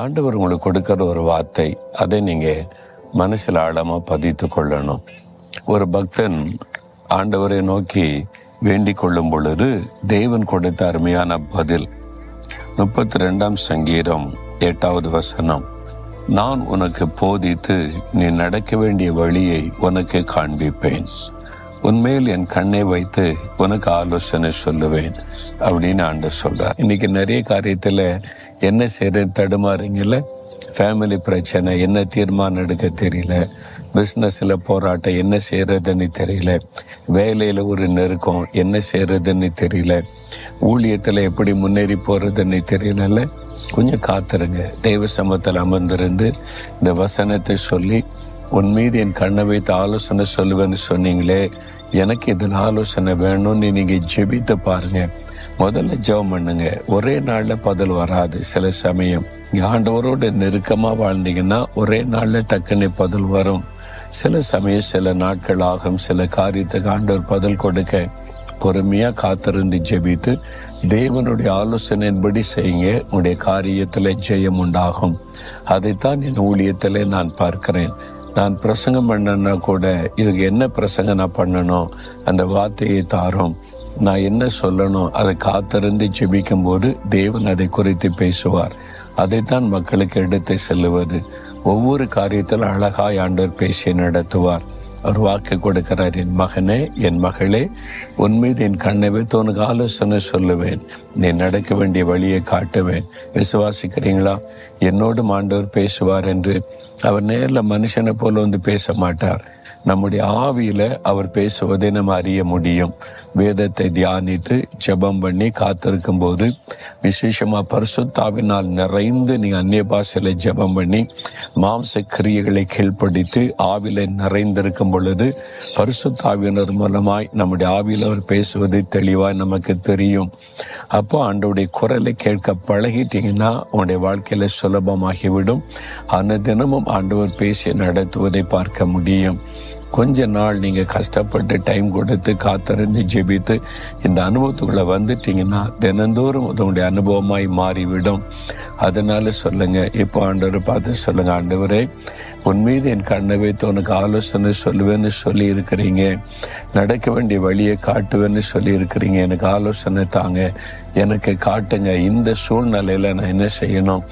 ஆண்டவர் உங்களுக்கு கொடுக்கிற ஒரு வார்த்தை, அதை நீங்க மனசில் ஆழமா பதித்து கொள்ளணும். ஒரு பக்தன் ஆண்டவரை நோக்கி வேண்டிக் கொள்ளும் பொழுது தேவன் கொடுத்த அருமையான பதில். 32ஆம் சங்கீதம் 8வது வசனம், நான் உனக்கு போதித்து நீ நடக்க வேண்டிய வழியை உனக்கு காண்பிப்பேன், உன்மேல் என் கண்ணை வைத்து உனக்கு ஆலோசனை சொல்லுவேன் அப்படின்னு ஆண்டவர் சொல்றார். இன்னைக்கு நிறைய காரியத்துல என்ன செய்ய தடுமாறுங்கள, ஃபேமிலி பிரச்சனை, என்ன தீர்மானம் எடுக்க தெரியல, பிஸ்னஸில் போராட்டம், என்ன செய்யறதுன்னு தெரியல, வேலையில் ஒரு நெருக்கம், என்ன செய்யறதுன்னு தெரியல, ஊழியத்தில் எப்படி முன்னேறி போறதுன்னு தெரியல. கொஞ்சம் காத்துருங்க. தெய்வ சமூகத்தில் அமர்ந்திருந்து இந்த வசனத்தை சொல்லி, உன் மீது என் கண்ணை வைத்து ஆலோசனை சொல்லுவேன்னு சொன்னீங்களே, எனக்கு இதில் ஆலோசனை வேணும்னு நீங்க ஜெபித்து பாருங்க. முதல்ல ஜெபம் பண்ணுங்க. ஒரே நாள்ல பதில் வராது. சில சமயம் ஆண்டவரோட நெருக்கமா வாழ்ந்தீங்கன்னா ஒரே நாள்ல டக்குன்னு பதில் வரும். சில சமயம் சில நாட்கள் ஆகும். சில காரியத்துக்கு ஆண்டவர் பதில் கொடுக்க பொறுமையா காத்திருந்து ஜெபித்து தேவனுடைய ஆலோசனையின்படி செய்யுங்க. உங்களுடைய காரியத்துல ஜெயம் உண்டாகும். அதைத்தான் என் ஊழியத்துல நான் பார்க்கிறேன். நான் பிரசங்கம் பண்ணனா கூட இதுக்கு என்ன பிரசங்கம் நான் பண்ணணும், அந்த வார்த்தையை தாரும், நான் என்ன சொல்லணும், அதை காத்திருந்து ஜெபிக்கும் போது தேவன் அதை குறித்து பேசுவார். அதைத்தான் மக்களுக்கு எடுத்து செல்லுவது. ஒவ்வொரு காரியத்தில் அழகாய் ஆண்டவர் பேசி நடத்துவார். ஒரு வாக்கு கொடுக்கிறார், என் மகனே, என் மகளே, உன் மீது என் கண்ணை வைத்து உனக்கு ஆலோசனை சொல்லுவேன், நீ நடக்க வேண்டிய வழியை காட்டுவேன். விசுவாசிக்கிறீங்களா? என்னோடு ஆண்டவர் பேசுவார் என்று. அவர் நேரில் மனுஷனை போல வந்து பேச மாட்டார். நம்முடைய ஆவியில அவர் பேசுவதை நம்ம அறிய முடியும். வேதத்தை தியானித்து ஜெபம் பண்ணி காத்திருக்கும் போது, விசேஷமா பரிசுத்தாவினால் நிறைந்து நீ அந்நிய பாஷையில ஜெபம் பண்ணி மாம்ச கிரியைகளை கீழ்ப்படுத்தி ஆவில நிறைந்திருக்கும் பொழுது பரிசுத்தாவினர் மூலமாய் நம்முடைய ஆவியில் அவர் பேசுவது தெளிவாய் நமக்கு தெரியும். அப்போ ஆண்டவருடைய குரலை கேட்க பழகிட்டீங்கன்னா உங்களுடைய வாழ்க்கையில சுலபமாகிவிடும். அந்த தினமும் ஆண்டவர் பேசி நடத்துவதை பார்க்க முடியும். கொஞ்ச நாள் நீங்க கஷ்டப்பட்டு டைம் கொடுத்து காத்திருந்து ஜெபித்து இந்த அனுபவத்துக்குள்ள வந்துட்டீங்கன்னா தினந்தோறும் உங்களுடைய அனுபவமாய் மாறிவிடும். அதனால சொல்லுங்க, இப்போ ஆண்டவரை பார்த்து சொல்லுங்க, ஆண்டவரே, உன் மீது என் கண்ணை வைத்து உனக்கு ஆலோசனை சொல்லுவேன்னு சொல்லி இருக்கிறீங்க, நடக்க வேண்டிய வழியை காட்டுவேன்னு சொல்லி இருக்கிறீங்க, எனக்கு ஆலோசனை தாங்க, எனக்கு காட்டுங்க. இந்த சூழ்நிலையில நான் என்ன செய்யணும்,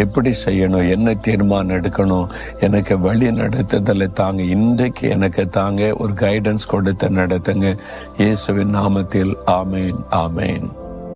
எப்படி செய்யணும், என்ன தீர்மானம் எடுக்கணும், எனக்கு வழி நடத்துதலை தாங்க, இன்றைக்கு எனக்கு தாங்க, ஒரு கைடன்ஸ் கொடுத்து நடத்துங்க. இயேசுவின் நாமத்தில் ஆமேன், ஆமேன்.